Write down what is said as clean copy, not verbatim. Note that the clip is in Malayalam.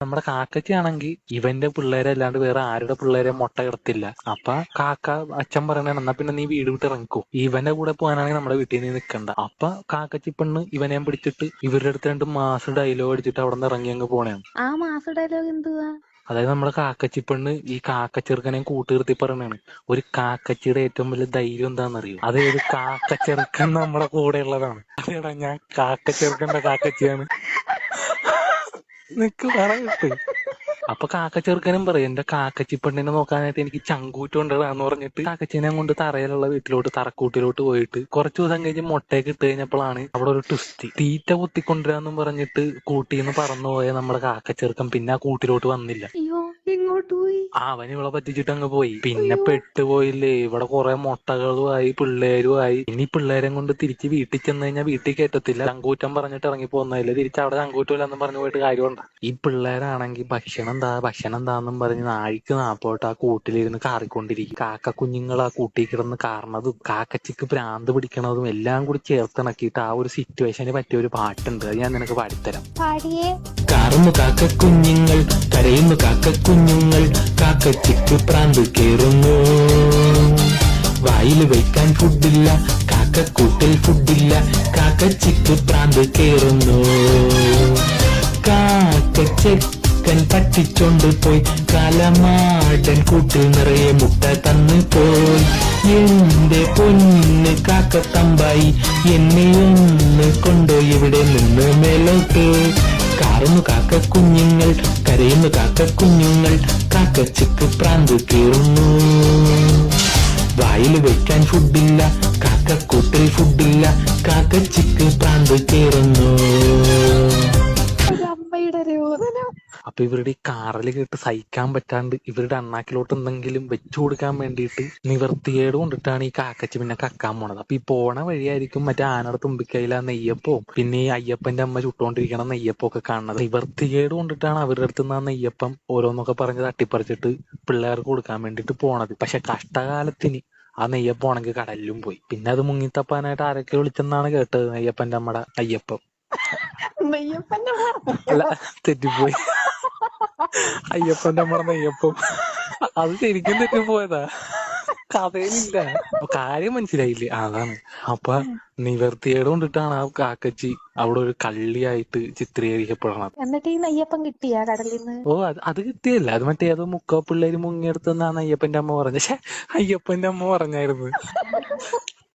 നമ്മുടെ കാക്കച്ചാണെങ്കിൽ ഇവന്റെ പിള്ളേരെ അല്ലാണ്ട് വേറെ ആരുടെ പിള്ളേരെ മുട്ട കിടത്തില്ല. അപ്പൊ കാക്ക അച്ഛൻ പറയണ എന്നാ പിന്നെ നീ വീട് വിട്ട് ഇറങ്ങിക്കോ, ഇവന്റെ കൂടെ പോകാനാണെങ്കിൽ നമ്മുടെ വീട്ടിൽ നീ നിൽക്കണ്ട. അപ്പൊ കാക്കച്ചി പെണ്ണ് ഇവനെയും പിടിച്ചിട്ട് ഇവരുടെ അടുത്ത് 2 മാസം ഡയലോഗ് അടിച്ചിട്ട് അവിടെ നിന്ന് ഇറങ്ങി അങ്ങ് പോണേണ്. ആ മാസ ഡയലോഗ് എന്തുവാ? അതായത് നമ്മുടെ കാക്കച്ചി പെണ്ണ് ഈ കാക്കച്ചെറുക്കനെയും കൂട്ടുകീർത്തി പറയണാണ്, ഒരു കാക്കച്ചിയുടെ ഏറ്റവും വലിയ ധൈര്യം എന്താണെന്നറിയോ? അതായത് കാക്കച്ചെറുക്കൻ നമ്മുടെ കൂടെ ഉള്ളതാണ്. അതേടാ ഞാൻ കാക്കച്ചെറുക്കന്റെ കാക്കച്ചിയാണ്. നിക്ക് പറയട്ടെ. അപ്പൊ കാക്കച്ചെറുക്കനും പറയും എന്റെ കാക്കച്ചി പെണ്ണിനെ നോക്കാനായിട്ട് എനിക്ക് ചങ്കൂറ്റുണ്ടാന്ന് പറഞ്ഞിട്ട് കാക്കച്ചിനെ കൊണ്ട് തറയിലുള്ള വീട്ടിലോട്ട് തറക്കൂട്ടിലോട്ട് പോയിട്ട് കുറച്ചു ദിവസം കഴിഞ്ഞ് മുട്ടയൊക്കെ ഇട്ട് കഴിഞ്ഞപ്പോഴാണ് അവിടെ ഒരു ട്വിസ്റ്റ്. തീറ്റ കുത്തിക്കൊണ്ടുവരാന്നും പറഞ്ഞിട്ട് കൂട്ടിന്ന് പറന്നുപോയ നമ്മുടെ കാക്കച്ചെറുക്കൻ പിന്നെ ആ കൂട്ടിലോട്ട് വന്നില്ല. അയ്യോ, എങ്ങോട്ട് പോയി? അവൻ ഇവളെ പറ്റിച്ചിട്ട് അങ്ങ് പോയി. പിന്നെ പെട്ടുപോയില്ലേ, ഇവിടെ കുറെ മുട്ടകളുമായി പിള്ളേരുമായി. ഇനി പിള്ളേരെ കൊണ്ട് തിരിച്ച് വീട്ടിൽ ചെന്ന് കഴിഞ്ഞാൽ വീട്ടിൽ കയറ്റത്തില്ല. ചങ്കൂറ്റം പറഞ്ഞിട്ട് ഇറങ്ങി പോകുന്നില്ല. തിരിച്ച് അവിടെ ചങ്കൂറ്റമില്ലെന്നും പറഞ്ഞു പോയിട്ട് കാര്യമുണ്ട. ഈ പിള്ളേരാണെങ്കിൽ ഭക്ഷണം എന്താന്നും പറഞ്ഞ് നാഴിക്ക് നാപ്പോട്ട് ആ കൂട്ടിലിരുന്ന് കാറിക്കൊണ്ടിരിക്കും. കാക്ക കുഞ്ഞുങ്ങൾ ആ കൂട്ടിൽ കിടന്ന് കാരണതും കാക്കച്ചിക്ക് ഭ്രാന്ത് പിടിക്കണതും എല്ലാം കൂടി ചേർത്തിണക്കിയിട്ട് ആ ഒരു സിറ്റുവേഷന് പറ്റിയ ഒരു പാട്ടുണ്ട്. അത് ഞാൻ നിനക്ക് പാടിത്തരാം. പാടിയേ. കാറുന്നു കാക്കക്കുഞ്ഞുങ്ങൾ, കരയുന്നു കാക്കക്കുഞ്ഞുങ്ങൾ, കാക്കച്ചിക്ക് പ്രാന്ത് കേറുന്നു. വായിൽ വെക്കാൻ ഫുഡില്ല, കാക്കക്കൂട്ടിൽ ഫുഡില്ല, കാക്കച്ചിക്ക് പ്രാന്ത് കേറുന്നു. കാക്കച്ചെക്കൻ പറ്റിച്ചോണ്ട് പോയി, കാലമാടൻ കൂട്ടിൽ നിറയെ മുട്ട തന്നു പോയി. എന്റെ പൊന്ന് കാക്കത്തമ്പായി, എന്നെയൊന്ന് കൊണ്ടുപോയി ഇവിടെ നിന്ന് മേലോട്ട്. കാറുന്നു കാക്കക്കുഞ്ഞുങ്ങൾ, കരയുന്നു കാക്കക്കുഞ്ഞുങ്ങൾ, കാക്കച്ചിക്ക് പ്രാന്ത് കേറുന്നു. വായിൽ വെക്കാൻ ഫുഡില്ല, കാക്കക്കൂട്ടിൽ ഫുഡില്ല, കാക്കച്ചിക്ക് പ്രാന്ത് കേറുന്നു. അമ്മയുടെ രോദനം. അപ്പൊ ഇവരുടെ ഈ കാറിൽ കേട്ട് സഹിക്കാൻ പറ്റാണ്ട് ഇവരുടെ അണ്ണാക്കിലോട്ട് എന്തെങ്കിലും വെച്ചു കൊടുക്കാൻ വേണ്ടിയിട്ട് നിവർത്തിയേട് കൊണ്ടിട്ടാണ് ഈ കാക്കച്ചി പിന്നെ കക്കാൻ പോണത്. അപ്പൊ ഈ പോണ വഴിയായിരിക്കും മറ്റേ ആനയുടെ തുമ്പിക്കൈയിൽ ആ നെയ്യപ്പവും പിന്നെ ഈ അയ്യപ്പന്റെ അമ്മ ചുട്ടോണ്ടിരിക്കണ നെയ്യപ്പം ഒക്കെ കാണുന്നത്. നിവർത്തിയേട് കൊണ്ടിട്ടാണ് അവരുടെ അടുത്ത് നിന്ന് ആ നെയ്യപ്പം ഓരോന്നൊക്കെ പറഞ്ഞ് തട്ടിപ്പറിച്ചിട്ട് പിള്ളേർക്ക് കൊടുക്കാൻ വേണ്ടിയിട്ട് പോണത്. പക്ഷെ കഷ്ടകാലത്തിന് ആ നെയ്യപ്പം ആണെങ്കിൽ കടലിലും പോയി. പിന്നെ അത് മുങ്ങിത്തപ്പാനായിട്ട് ആരൊക്കെ വിളിച്ചെന്നാണ് കേട്ടത്, നെയ്യപ്പന്റെ അമ്മയുടെ അയ്യപ്പം. നെയ്യപ്പന്റെ അല്ല, തെറ്റിപ്പോയി. അയ്യപ്പന്റെ അമ്മ നെയ്യപ്പം. അത് ശരിക്കും തെറ്റിപ്പോയതാ, കഥയിലില്ല. കാര്യം മനസ്സിലായില്ലേ? അതാണ്. അപ്പൊ നിവർത്തിയേട് കൊണ്ടിട്ടാണ് ആ കാക്കച്ചി അവിടെ ഒരു കള്ളിയായിട്ട് ചിത്രീകരിക്കപ്പെടണത്. എന്നിട്ട് ഈ നെയ്യപ്പം കിട്ടിയാ കടലിൽ നിന്ന്? ഓ, അത് കിട്ടിയല്ല, അത് മറ്റേ അത് മുക്കാ പിള്ളേര് മുങ്ങിയെടുത്തെന്നാണ് അയ്യപ്പന്റെ അമ്മ പറഞ്ഞത്. പക്ഷെ അയ്യപ്പന്റെ അമ്മ പറഞ്ഞായിരുന്നു